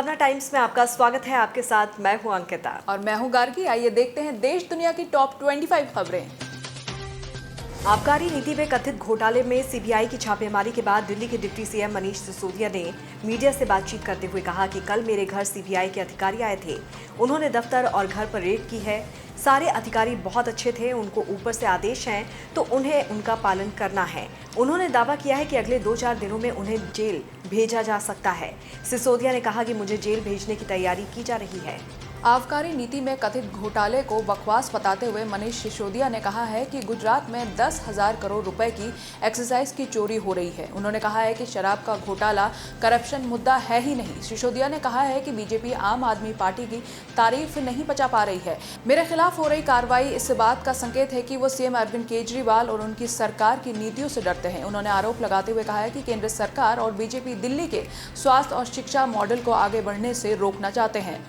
संभावना टाइम्स में आपका स्वागत है। आपके साथ मैं हूं अंकिता और मैं हूं गार्गी। आइए देखते हैं देश दुनिया की टॉप 25 खबरें। आबकारी नीति में कथित घोटाले में सीबीआई की छापेमारी के बाद दिल्ली के डिप्टी सीएम मनीष सिसोदिया ने मीडिया से बातचीत करते हुए कहा कि कल मेरे घर सीबीआई के अधिकारी आए थे। उन्होंने दफ्तर और घर पर रेड की है। सारे अधिकारी बहुत अच्छे थे, उनको ऊपर से आदेश हैं तो उन्हें उनका पालन करना है। उन्होंने दावा किया है कि अगले 2-4 दिनों में उन्हें जेल भेजा जा सकता है। सिसोदिया ने कहा कि मुझे जेल भेजने की तैयारी की जा रही है। आबकारी नीति में कथित घोटाले को बकवास बताते हुए मनीष सिसोदिया ने कहा है कि गुजरात में 10,000 करोड़ रुपए की एक्साइज की चोरी हो रही है। उन्होंने कहा है कि शराब का घोटाला करप्शन मुद्दा है ही नहीं। सिसोदिया ने कहा है कि बीजेपी आम आदमी पार्टी की तारीफ नहीं बचा पा रही है। मेरे खिलाफ हो रही कार्रवाई इस बात का संकेत है कि वो सीएम अरविंद केजरीवाल और उनकी सरकार की नीतियों से डरते हैं। उन्होंने आरोप लगाते हुए कहा है कि केंद्र सरकार और बीजेपी दिल्ली के स्वास्थ्य और शिक्षा मॉडल को आगे बढ़ने से रोकना चाहते हैं।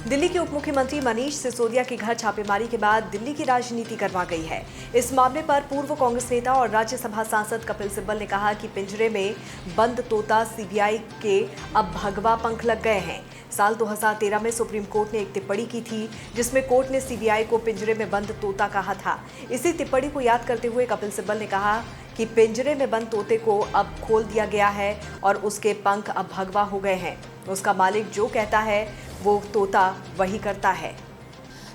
दिल्ली के उप मुख्यमंत्री मनीष सिसोदिया के घर छापेमारी के बाद दिल्ली की राजनीति गरमा गई है। इस मामले पर पूर्व कांग्रेस नेता और राज्यसभा सांसद कपिल सिब्बल ने कहा कि पिंजरे में बंद तोता सीबीआई के अब भगवा पंख लग गए हैं। साल 2013 में सुप्रीम कोर्ट ने एक टिप्पणी की थी जिसमें कोर्ट ने सीबीआई को पिंजरे में बंद तोता कहा था। इसी टिप्पणी को याद करते हुए कपिल सिब्बल ने कहा कि पिंजरे में बंद तोते को अब खोल दिया गया है और उसके पंख अब भगवा हो गए हैं। उसका मालिक जो कहता है वो तोता वही करता है।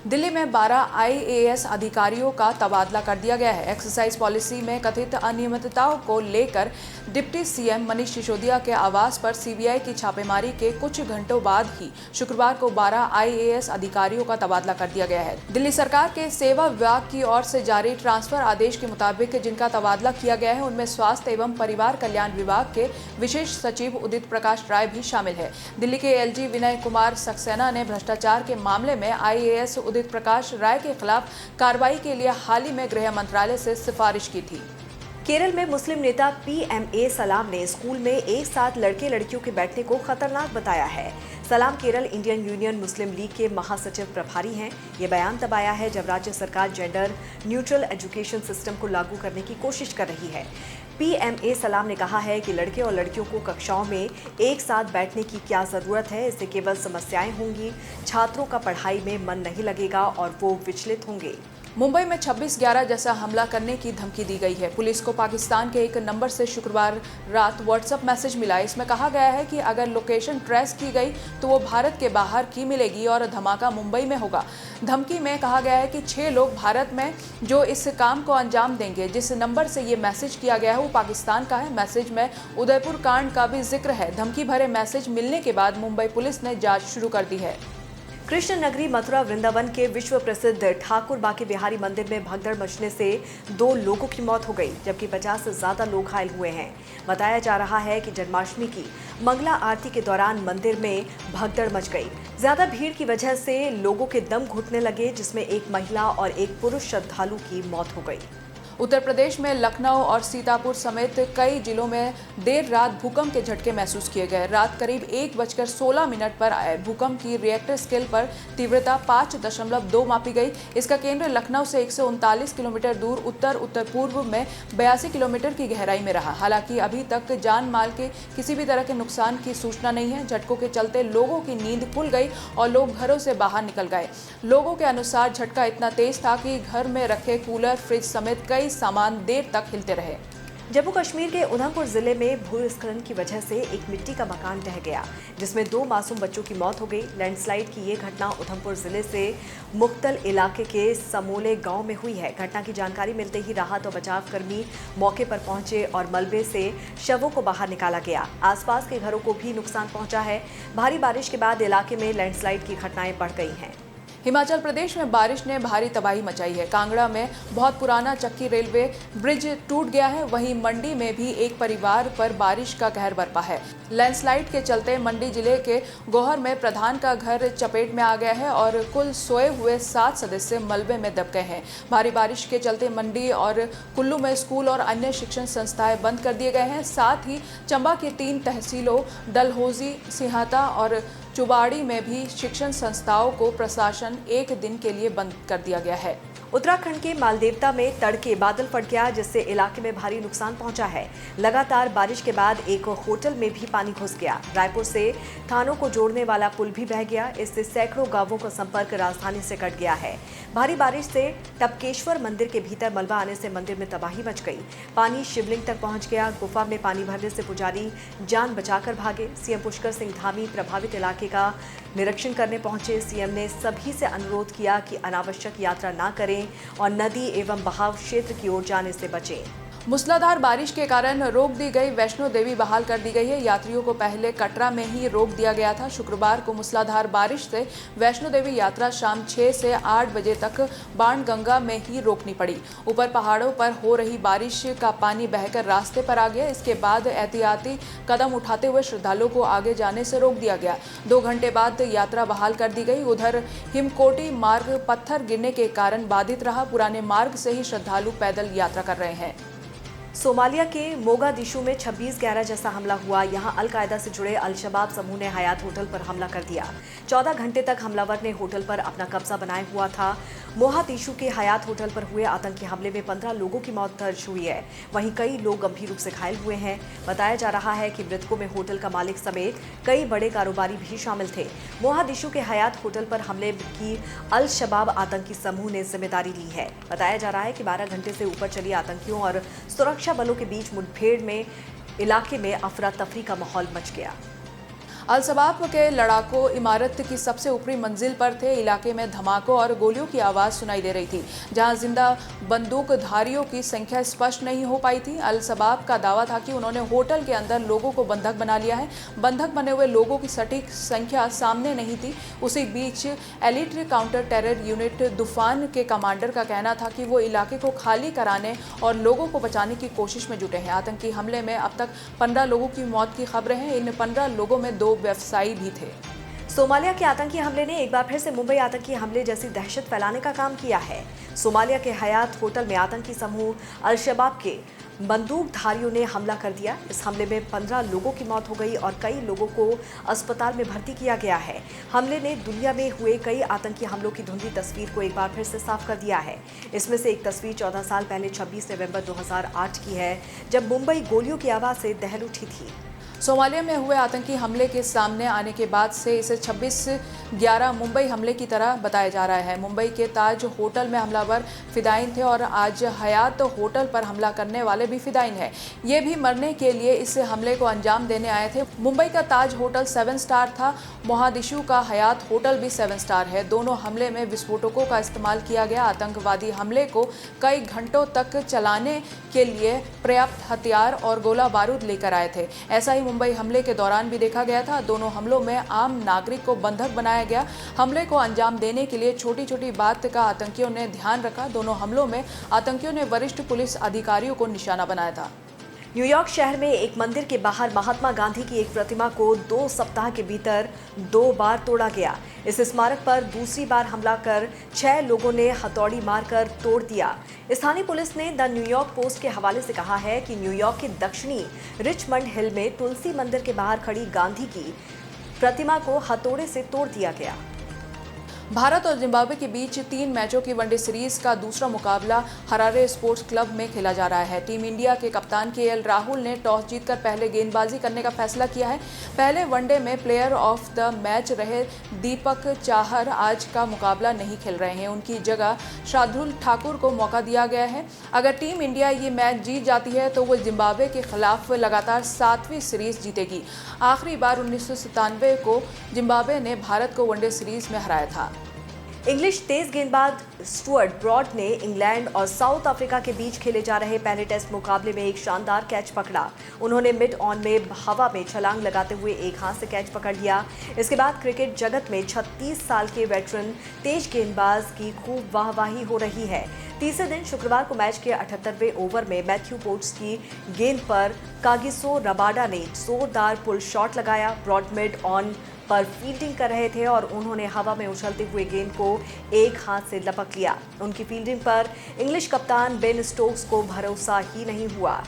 दिल्ली में 12 आईएएस अधिकारियों का तबादला कर दिया गया है। एक्साइज पॉलिसी में कथित अनियमितताओं को लेकर डिप्टी सीएम मनीष सिसोदिया के आवास पर सीबीआई की छापेमारी के कुछ घंटों बाद ही शुक्रवार को 12 आईएएस अधिकारियों का तबादला कर दिया गया है। दिल्ली सरकार के सेवा विभाग की ओर से जारी ट्रांसफर आदेश के मुताबिक जिनका तबादला किया गया है उनमें स्वास्थ्य एवं परिवार कल्याण विभाग के विशेष सचिव उदित प्रकाश राय भी शामिल है। दिल्ली के एलजी विनय कुमार सक्सेना ने भ्रष्टाचार के मामले में आईएएस उदित प्रकाश राय के खिलाफ कार्रवाई के लिए हाल ही में गृह मंत्रालय से सिफारिश की थी। केरल में मुस्लिम नेता पीएमए सलाम ने स्कूल में एक साथ लड़के लड़कियों के बैठने को खतरनाक बताया है। सलाम केरल इंडियन यूनियन मुस्लिम लीग के महासचिव प्रभारी हैं। ये बयान तब आया है जब राज्य सरकार जेंडर न्यूट्रल एजुकेशन सिस्टम को लागू करने की कोशिश कर रही है। पीएमए सलाम ने कहा है कि लड़के और लड़कियों को कक्षाओं में एक साथ बैठने की क्या जरूरत है। इससे केवल समस्याएं होंगी, छात्रों का पढ़ाई में मन नहीं लगेगा और वो विचलित होंगे। मुंबई में 26/11 जैसा हमला करने की धमकी दी गई है। पुलिस को पाकिस्तान के एक नंबर से शुक्रवार रात व्हाट्सएप मैसेज मिला। इसमें कहा गया है कि अगर लोकेशन ट्रेस की गई तो वो भारत के बाहर की मिलेगी और धमाका मुंबई में होगा। धमकी में कहा गया है कि 6 लोग भारत में जो इस काम को अंजाम देंगे। जिस नंबर से ये मैसेज किया गया है वो पाकिस्तान का है। मैसेज में उदयपुर कांड का भी जिक्र है। धमकी भरे मैसेज मिलने के बाद मुंबई पुलिस ने जांच शुरू कर दी है। कृष्ण नगरी मथुरा वृंदावन के विश्व प्रसिद्ध ठाकुर बांके बिहारी मंदिर में भगदड़ मचने से 2 लोगों की मौत हो गई जबकि 50 से ज्यादा लोग घायल हुए हैं। बताया जा रहा है कि जन्माष्टमी की मंगला आरती के दौरान मंदिर में भगदड़ मच गई। ज्यादा भीड़ की वजह से लोगों के दम घुटने लगे जिसमें एक महिला और एक पुरुष श्रद्धालु की मौत हो गई। उत्तर प्रदेश में लखनऊ और सीतापुर समेत कई जिलों में देर रात भूकंप के झटके महसूस किए गए। रात करीब 1:16 पर आए भूकंप की रिएक्टर स्केल पर तीव्रता 5.2 मापी गई। इसका केंद्र लखनऊ से 139 किलोमीटर दूर उत्तर उत्तर पूर्व में 82 किलोमीटर की गहराई में रहा। हालांकि अभी तक जान माल के किसी भी तरह के नुकसान की सूचना नहीं है। झटकों के चलते लोगों की नींद खुल गई और लोग घरों से बाहर निकल गए। लोगों के अनुसार झटका इतना तेज था कि घर में रखे कूलर, फ्रिज समेत कई सामान देर तक हिलते रहे। जम्मू कश्मीर के उधमपुर जिले में भूस्खलन की वजह से एक मिट्टी का मकान ढह गया जिसमें 2 मासूम बच्चों की मौत हो गई। लैंडस्लाइड की ये घटना उधमपुर जिले से मुख्तल इलाके के समोले गांव में हुई है। घटना की जानकारी मिलते ही राहत और बचाव कर्मी मौके पर पहुंचे और मलबे से शवों को बाहर निकाला गया। आसपास के घरों को भी नुकसान पहुंचा है। भारी बारिश के बाद इलाके में लैंडस्लाइड की घटनाएं बढ़ गई हैं। हिमाचल प्रदेश में बारिश ने भारी तबाही मचाई है। कांगड़ा में बहुत पुराना चक्की रेलवे ब्रिज टूट गया है। वहीं मंडी में भी एक परिवार पर बारिश का कहर बरपा है। लैंडस्लाइड के चलते मंडी जिले के गोहर में प्रधान का घर चपेट में आ गया है और कुल सोए हुए 7 सदस्य मलबे में दब गए हैं। भारी बारिश के चलते मंडी और कुल्लू में स्कूल और अन्य शिक्षण संस्थाएं बंद कर दिए गए हैं। साथ ही चंबा की 3 तहसीलों डलहौजी, सिंहता और चुबाड़ी में भी शिक्षण संस्थाओं को प्रशासन एक दिन के लिए बंद कर दिया गया है। उत्तराखंड के मालदेवता में तड़के बादल फट गया, जिससे इलाके में भारी नुकसान पहुंचा है। लगातार बारिश के बाद एक होटल में भी पानी घुस गया। रायपुर से थानों को जोड़ने वाला पुल भी बह गया। इससे सैकड़ों गांवों का संपर्क राजधानी से कट गया है। भारी बारिश से टपकेश्वर मंदिर के भीतर मलबा आने से मंदिर में तबाही मच गई। पानी शिवलिंग तक पहुंच गया। गुफा में पानी भरने से पुजारी जान बचाकर भागे। सीएम पुष्कर सिंह धामी प्रभावित इलाके का निरीक्षण करने पहुंचे। सीएम ने सभी से अनुरोध किया कि अनावश्यक यात्रा न करें और नदी एवं बहाव क्षेत्र की ओर जाने से बचें। मूसलाधार बारिश के कारण रोक दी गई वैष्णो देवी बहाल कर दी गई है। यात्रियों को पहले कटरा में ही रोक दिया गया था। शुक्रवार को मूसलाधार बारिश से वैष्णो देवी यात्रा शाम 6 से 8 बजे तक बाणगंगा में ही रोकनी पड़ी। ऊपर पहाड़ों पर हो रही बारिश का पानी बहकर रास्ते पर आ गया। इसके बाद एहतियाती कदम उठाते हुए श्रद्धालुओं को आगे जाने से रोक दिया गया। 2 घंटे बाद यात्रा बहाल कर दी गई। उधर हिमकोटी मार्ग पत्थर गिरने के कारण बाधित रहा। पुराने मार्ग से ही श्रद्धालु पैदल यात्रा कर रहे हैं। सोमालिया के मोगादिशु में 26/11 जैसा हमला हुआ। यहां अल-कायदा से जुड़े अल-शबाब समूह ने हयात होटल पर हमला कर दिया। 14 घंटे तक हमलावर ने होटल पर अपना कब्जा बनाए हुआ था। मोगादिशु के हयात होटल पर हुए आतंकी हमले में 15 लोगों की मौत दर्ज हुई है। वहीं कई लोग गंभीर रूप से घायल हुए हैं। बताया जा रहा है कि मृतकों में होटल का मालिक समेत कई बड़े कारोबारी भी शामिल थे। मोगादिशु के हयात होटल पर हमले की अल-शबाब आतंकी समूह ने जिम्मेदारी ली है। बताया जा रहा है कि 12 घंटे से ऊपर चली आतंकियों और सुरक्षा बलों के बीच मुठभेड़ में इलाके में अफरा तफरी का माहौल मच गया। अल-शबाब के लड़ाकों इमारत की सबसे ऊपरी मंजिल पर थे। इलाके में धमाकों और गोलियों की आवाज़ सुनाई दे रही थी, जहां जिंदा बंदूकधारियों की संख्या स्पष्ट नहीं हो पाई थी। अल-शबाब का दावा था कि उन्होंने होटल के अंदर लोगों को बंधक बना लिया है। बंधक बने हुए लोगों की सटीक संख्या सामने नहीं थी। उसी बीच एलिट काउंटर टेरर यूनिट तूफान के कमांडर का कहना था कि वो इलाके को खाली कराने और लोगों को बचाने की कोशिश में जुटे हैं। आतंकी हमले में अब तक 15 लोगों की मौत की खबरें हैं। इन 15 लोगों में 2 व्यवसायी भी थे। सोमालिया के आतंकी हमले ने एक बार फिर से मुंबई आतंकी हमले जैसी दहशत फैलाने का काम किया है। सोमालिया के हयात होटल में आतंकी समूह अल-शबाब के बंदूकधारियों ने हमला कर दिया। इस हमले में 15 लोगों की मौत हो गई और कई लोगों को अस्पताल में भर्ती किया गया है। हमले ने दुनिया में हुए कई आतंकी हमलों की धुंधली तस्वीर को एक बार फिर से साफ कर दिया है। इसमें से एक तस्वीर 14 साल पहले 26 नवंबर 2008 की है, जब मुंबई गोलियों की आवाज़ से दहल उठी थी। सोमालिया में हुए आतंकी हमले के सामने आने के बाद से इसे 26/11 मुंबई हमले की तरह बताया जा रहा है। मुंबई के ताज होटल में हमलावर फिदायीन थे और आज हयात होटल पर हमला करने वाले भी फिदायीन हैं। ये भी मरने के लिए इस हमले को अंजाम देने आए थे। मुंबई का ताज होटल 7 स्टार था। मोगादिशु का हयात होटल भी 7 स्टार है। दोनों हमले में विस्फोटकों का इस्तेमाल किया गया। आतंकवादी हमले को कई घंटों तक चलाने के लिए पर्याप्त हथियार और गोला बारूद लेकर आए थे। ऐसा ही मुंबई हमले के दौरान भी देखा गया था। दोनों हमलों में आम नागरिक को बंधक बनाया गया। हमले को अंजाम देने के लिए छोटी छोटी बात का आतंकियों ने ध्यान रखा। दोनों हमलों में आतंकियों ने वरिष्ठ पुलिस अधिकारियों को निशाना बनाया था। न्यूयॉर्क शहर में एक मंदिर के बाहर महात्मा गांधी की एक प्रतिमा को 2 सप्ताह के भीतर 2 बार तोड़ा गया। इस स्मारक पर दूसरी बार हमला कर 6 लोगों ने हथौड़ी मारकर तोड़ दिया। स्थानीय पुलिस ने द न्यूयॉर्क पोस्ट के हवाले से कहा है कि न्यूयॉर्क के दक्षिणी रिचमंड हिल में तुलसी मंदिर के बाहर खड़ी गांधी की प्रतिमा को हथौड़े से तोड़ दिया गया। भारत और जिम्बाब्वे के बीच 3 मैचों की वनडे सीरीज का दूसरा मुकाबला हरारे स्पोर्ट्स क्लब में खेला जा रहा है। टीम इंडिया के कप्तान केएल राहुल ने टॉस जीतकर पहले गेंदबाजी करने का फैसला किया है। पहले वनडे में प्लेयर ऑफ द मैच रहे दीपक चाहर आज का मुकाबला नहीं खेल रहे हैं। उनकी जगह शार्दुल ठाकुर को मौका दिया गया है। अगर टीम इंडिया ये मैच जीत जाती है तो वो जिम्बाब्वे के खिलाफ लगातार 7वीं सीरीज जीतेगी। आखिरी बार 1997 को जिम्बाब्वे ने भारत को वनडे सीरीज में हराया था। इंग्लिश तेज गेंदबाज स्टुअर्ट ब्रॉड ने इंग्लैंड और साउथ अफ्रीका के बीच खेले जा रहे पहले टेस्ट मुकाबले में एक शानदार कैच पकड़ा। उन्होंने मिड ऑन में हवा में छलांग लगाते हुए एक हाथ से कैच पकड़ लिया। इसके बाद क्रिकेट जगत में 36 साल के वेटरन तेज गेंदबाज की खूब वाहवाही हो रही है। तीसरे दिन शुक्रवार को मैच के 78वें ओवर में मैथ्यू पोट्स की गेंद पर कागिसो रबाडा ने जोरदार पुल शॉट लगाया। ब्रॉड मिड ऑन पर फील्डिंग कर रहे थे और उन्होंने हवा में उछलते हुए गेंद को एक हाथ से लपक लिया। उनकी फील्डिंग पर इंग्लिश कप्तान बेन स्टोक्स को भरोसा ही नहीं हुआ।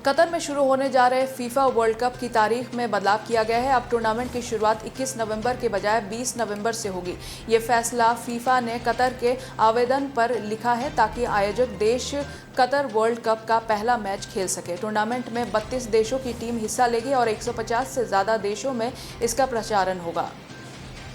कतर में शुरू होने जा रहे फीफा वर्ल्ड कप की तारीख में बदलाव किया गया है। अब टूर्नामेंट की शुरुआत 21 नवंबर के बजाय 20 नवंबर से होगी। ये फैसला फीफा ने कतर के आवेदन पर लिखा है ताकि आयोजक देश कतर वर्ल्ड कप का पहला मैच खेल सके। टूर्नामेंट में 32 देशों की टीम हिस्सा लेगी और 150 से ज़्यादा देशों में इसका प्रचारण होगा।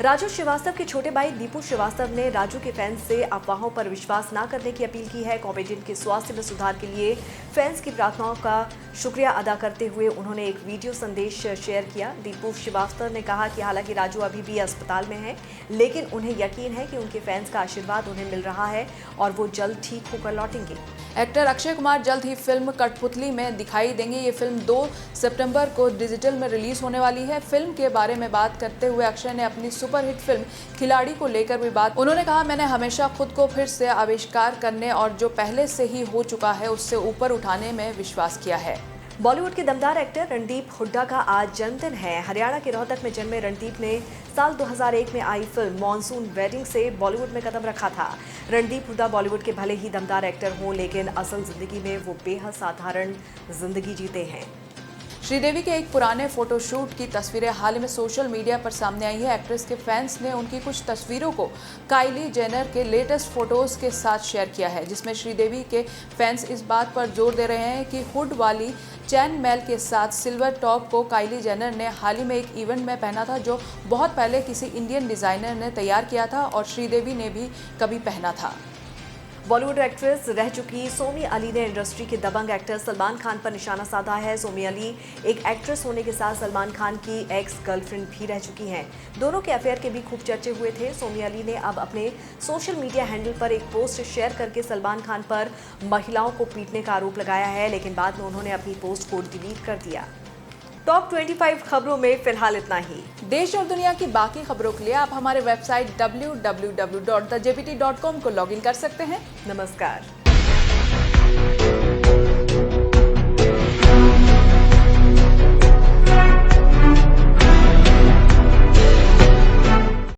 राजू श्रीवास्तव के छोटे भाई दीपू श्रीवास्तव ने राजू के फैंस से अफवाहों पर विश्वास न करने की अपील की है। कॉमेडियन के स्वास्थ्य में सुधार के लिए फैंस की प्रार्थनाओं का शुक्रिया अदा करते हुए उन्होंने एक वीडियो संदेश शेयर किया। दीपू श्रीवास्तव ने कहा कि हालांकि राजू अभी भी अस्पताल में है, लेकिन उन्हें यकीन है कि उनके फैंस का आशीर्वाद उन्हें मिल रहा है और वो जल्द ठीक होकर लौटेंगे। एक्टर अक्षय कुमार जल्द ही फिल्म कठपुतली में दिखाई देंगे। ये फिल्म 2 सितंबर को डिजिटल में रिलीज होने वाली है। फिल्म के बारे में बात करते हुए अक्षय ने अपनी सुपरहिट फिल्म खिलाड़ी को लेकर भी बात। उन्होंने कहा, मैंने हमेशा खुद को फिर से आविष्कार करने और जो पहले से ही हो चुका है उससे ऊपर उठाने में विश्वास किया है। बॉलीवुड के दमदार एक्टर रणदीप हुड्डा का आज जन्मदिन है। हरियाणा के रोहतक में जन्मे रणदीप ने साल 2001 में आई फिल्म मॉनसून वेडिंग से बॉलीवुड में कदम रखा था। रणदीप हुड्डा बॉलीवुड के भले ही दमदार एक्टर हों, लेकिन असल जिंदगी में वो बेहद साधारण जिंदगी जीते हैं। श्रीदेवी के एक पुराने फोटोशूट की तस्वीरें हाल ही में सोशल मीडिया पर सामने आई है। एक्ट्रेस के फैंस ने उनकी कुछ तस्वीरों को काइली जेनर के लेटेस्ट फोटोज के साथ शेयर किया है, जिसमें श्रीदेवी के फैंस इस बात पर जोर दे रहे हैं कि हुड वाली चैन मेल के साथ सिल्वर टॉप को काइली जेनर ने हाल ही में एक इवेंट में पहना था, जो बहुत पहले किसी इंडियन डिजाइनर ने तैयार किया था और श्रीदेवी ने भी कभी पहना था। बॉलीवुड एक्ट्रेस रह चुकी सोमी अली ने इंडस्ट्री के दबंग एक्टर सलमान खान पर निशाना साधा है। सोमी अली एक एक्ट्रेस होने के साथ सलमान खान की एक्स गर्लफ्रेंड भी रह चुकी हैं। दोनों के अफेयर के भी खूब चर्चे हुए थे। सोमी अली ने अब अपने सोशल मीडिया हैंडल पर एक पोस्ट शेयर करके सलमान खान पर महिलाओं को पीटने का आरोप लगाया है, लेकिन बाद में उन्होंने अपनी पोस्ट को डिलीट कर दिया। टॉप 25 खबरों में फिलहाल इतना ही। देश और दुनिया की बाकी खबरों के लिए आप हमारे वेबसाइट www.thejpt.com को लॉगिन कर सकते हैं। नमस्कार।